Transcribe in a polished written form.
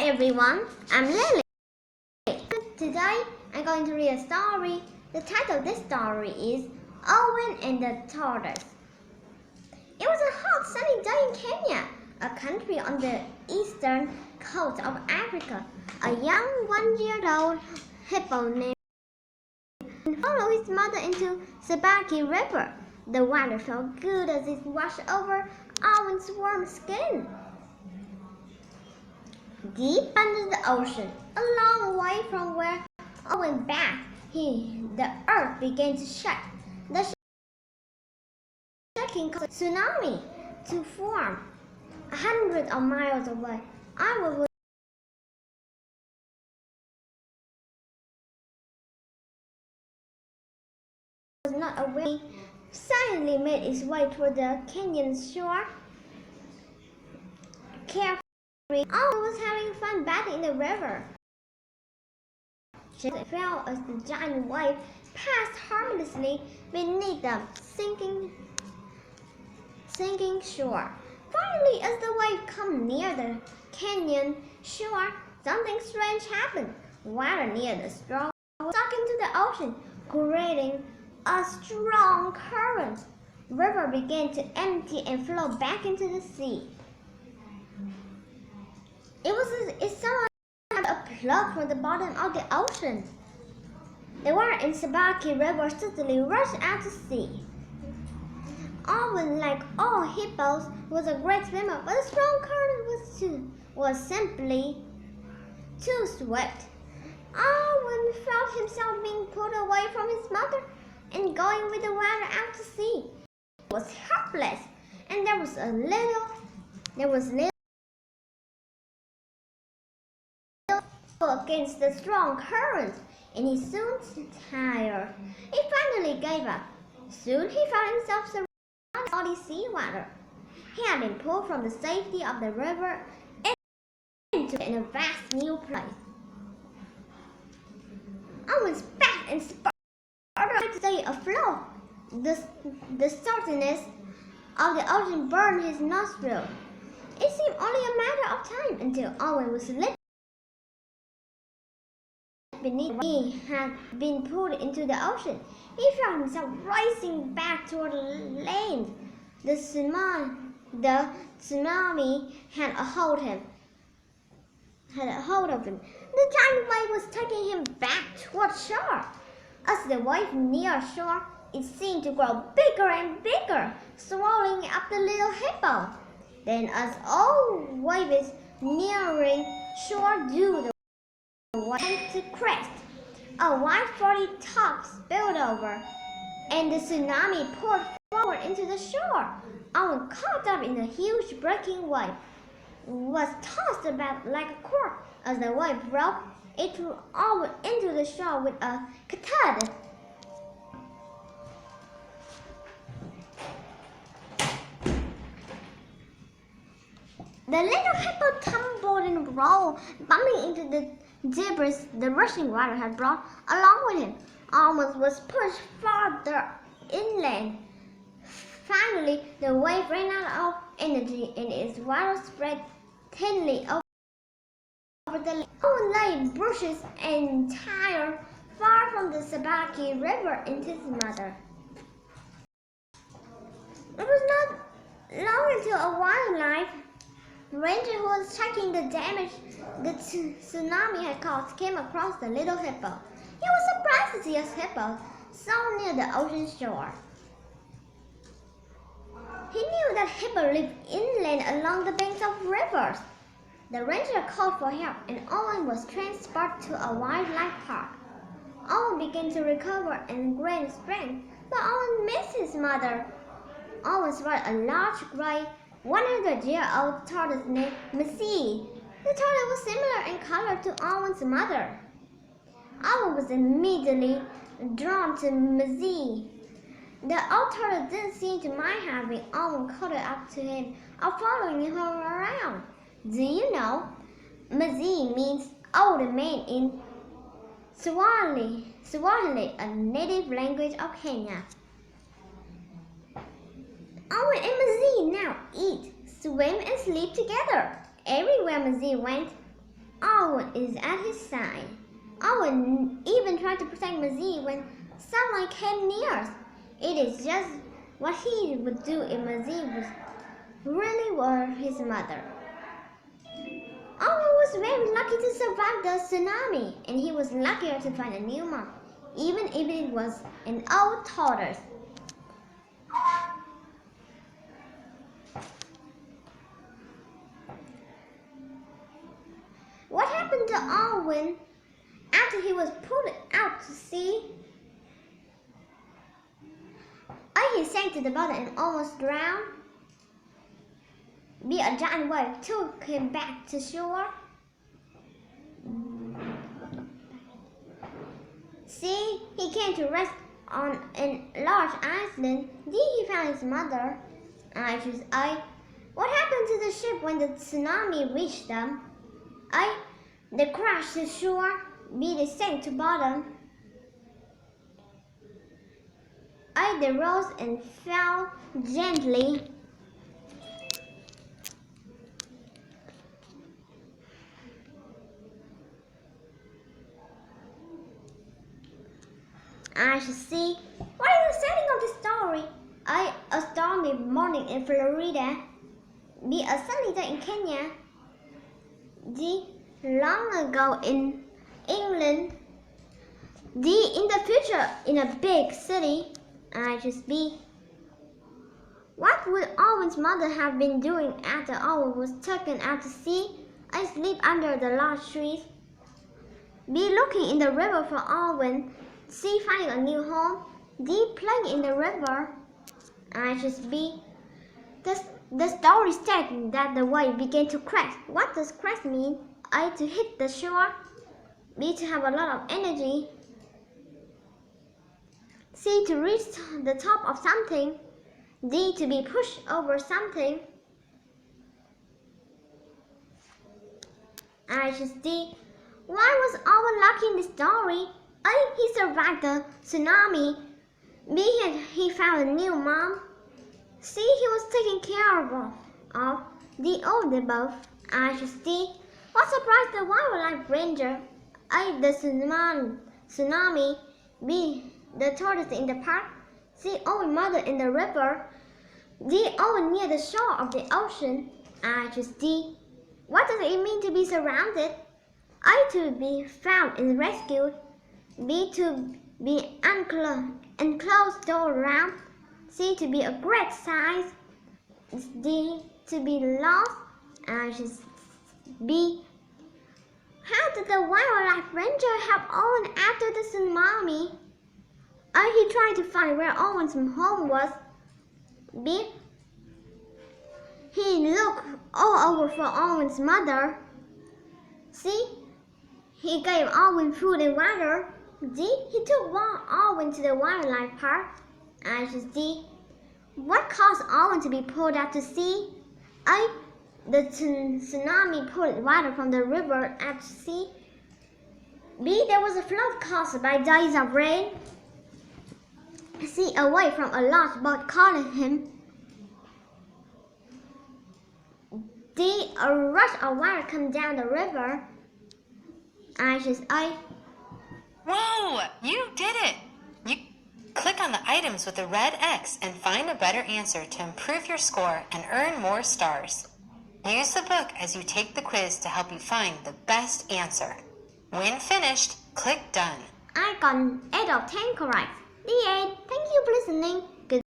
everyone, I'm Lily. Today I'm going to read a story. The title of this story is Owen and the Tortoise. It was a hot sunny day in Kenya, a country on the eastern coast of Africa. A young 1-year-old hippo named followed his mother into Sabaki River. The water felt good as it washed over Owen's warm skin. Deep under the ocean, a long way from where Owen bathed, the earth began to shake. The shaking caused a tsunami to form. Hundreds of miles away, Owen was not aware. He silently made its way toward the Kenyan shore. Carefully, Owen was having fun bathing in the river. She fell as the giant wave passed harmlessly beneath the sinking shore. Finally, as the wave came near the canyon shore, something strange happened. Water near the shore was sucked into the ocean, creating a strong current. The river began to empty and flow back into the sea. It was as if someone had a plug from the bottom of the ocean. The water in Sabaki River suddenly rushed out to sea. Owen, like all hippos, was a great swimmer, but the strong current was simply too swift. Owen felt himself being pulled away from his mother and going with the water out to sea. He was helpless, and there was little against the strong current, and he soon tired. He finally gave up. Soon he found himself surrounded by salty seawater. He had been pulled from the safety of the river into a vast new place. Owen's back and spurred to stay afloat. The saltiness of the ocean burned his nostrils. It seemed only a matter of time until Owen was lifted beneath. He had been pulled into the ocean. He found himself racing back toward the land. The tsunami had a hold of him. The giant wave was taking him back toward shore. As the wave neared shore, it seemed to grow bigger and bigger, swallowing up the little hippo. Then, as all waves nearing shore do, the wave to crest. A wide 40 top spilled over, and the tsunami poured forward into the shore. Owen, caught up in the huge breaking wave, was tossed about like a cork. As the wave broke, it threw Owen into the shore with a thud. The little hippo tumbled and rolled, bumping into the debris the rushing water had brought along with him. Owen was pushed farther inland. Finally, the wave ran out of energy and its water spread thinly over the lake. Owen lay in bushes and tired, far from the Sabaki River and his mother. It was not long until a wildlife ranger who was checking the damage the tsunami had caused came across the little hippo. He was surprised to see a hippo so near the ocean shore. He knew that hippo lived inland along the banks of rivers. The ranger called for help, and Owen was transported to a wildlife park. Owen began to recover and gain strength, but Owen missed his mother. Owen spotted a large gray 100-year-old tortoise named Missy. The tortoise was similar in color to Owen's mother. Owen was immediately drawn to Missy. The old tortoise didn't seem to mind having Owen cuddle up to him or following her around. Do you know, Missy means old man in Swahili, a native language of Kenya. Owen and Missy now eat, swim, and sleep together. Everywhere Missy went, Owen is at his side. Owen even tried to protect Mazzy when someone came near. It is just what he would do if Mazzy really were his mother. Owen was very lucky to survive the tsunami, and he was luckier to find a new mom, even if it was an old tortoise. What happened to Owen after he was pulled out to sea? He sank to the bottom and almost drowned. A giant wave took him back to shore. See, he came to rest on a large island. There he found his mother. What happened to the ship when the tsunami reached them? They crashed to shore. They sank to bottom. They rose and fell gently. I should see. What is the setting of the story? A stormy morning in Florida. A sunny day in Kenya. Long ago in England. In the future in a big city. What would Owen's mother have been doing after Owen was taken out to sea? Sleep under the large trees. Looking in the river for Owen. Finding a new home. Playing in the river. The story states that the wave began to crash. What does crash mean? To hit the shore. To have a lot of energy. To reach the top of something. To be pushed over something. Why was Owen lucky in the story? He survived the tsunami. He found a new mom. He was taken care of. All the above. What surprised the wildlife ranger? The tsunami. The tortoise in the park. Owen mother in the river. Owen near the shore of the ocean. What does it mean to be surrounded? To be found and rescued. To be enclosed all around. To be a great size. To be lost. How did the wildlife ranger help Owen after the tsunami? He tried to find where Owen's home was. He looked all over for Owen's mother. He gave Owen food and water. He took Owen to the wildlife park. What caused Owen to be pulled out to sea? The tsunami pulled water from the river out to sea. There was a flood caused by days of rain. Away from a large boat calling him. A rush of water come down the river. Whoa! You did it! You click on the items with the red X and find a better answer to improve your score and earn more stars. Use the book as you take the quiz to help you find the best answer. When finished, click Done. I got 8 of 10 correct. The end. Thank you for listening.